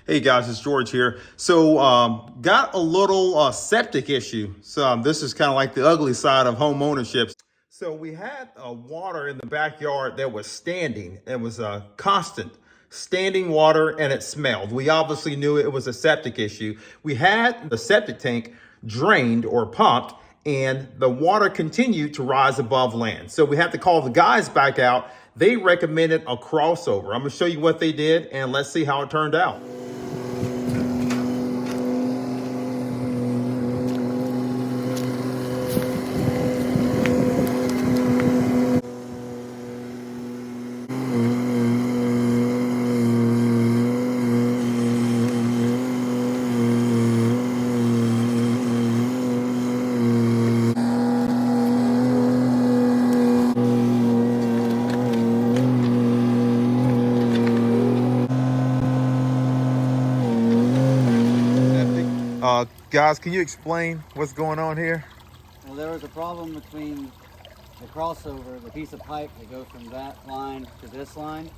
Hey guys, it's George here. So, got a little septic issue. So, this is kind of like the ugly side of home ownership. So, we had water in the backyard that was standing. It was constant standing water and it smelled. We obviously knew it was a septic issue. We had the septic tank drained or pumped, and the water continued to rise above land. So, we had to call the guys back out. They recommended a crossover. I'm going to show you what they did and let's see how it turned out. Guys, can you explain what's going on here? Well, there was a problem between the crossover, the piece of pipe that goes from that line to this line.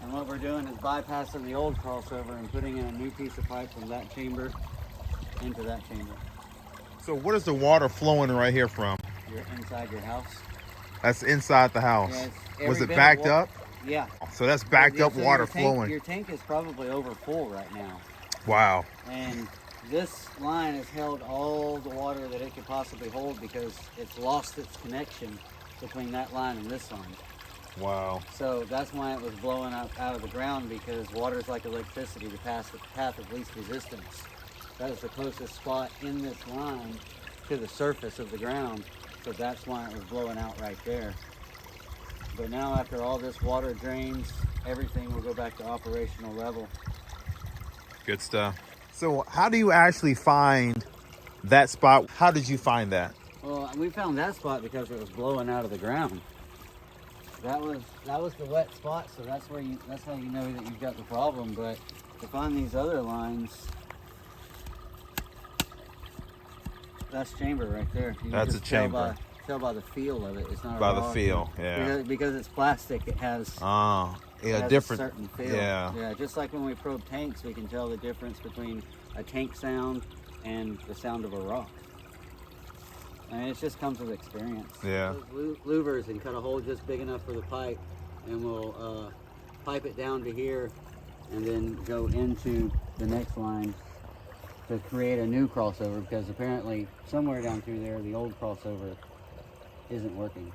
And what we're doing is bypassing the old crossover and putting in a new piece of pipe from that chamber into that chamber. So what is the water flowing right here from? You're inside your house. That's inside the house. Yeah, was it backed up? Yeah. So that's backed up so water your tank, flowing. Your tank is probably over full right now. Wow. And this line has held all the water that it could possibly hold because it's lost its connection between that line and this line. Wow. So that's why it was blowing up out of the ground, because water is like electricity, the path of least resistance. That is the closest spot in this line to the surface of the ground. So that's why it was blowing out right there. But now after all this water drains, everything will go back to operational level. Good stuff. So how do you actually find that spot? How did you find that? Well, we found that spot because it was blowing out of the ground. That was the wet spot, so that's how you know that you've got the problem. But to find these other lines, that's chamber right there. You That's a chamber. Tell by the feel of it. It's not By a the raw feel, yeah. Because it's plastic, it has different. a certain feel. Yeah, just like when we probe tanks, we can tell the difference between a tank sound and the sound of a rock. I mean, it just comes with experience. Yeah. Those louvers and cut a hole just big enough for the pipe, and we'll pipe it down to here, and then go into the next line to create a new crossover, because apparently somewhere down through there the old crossover isn't working.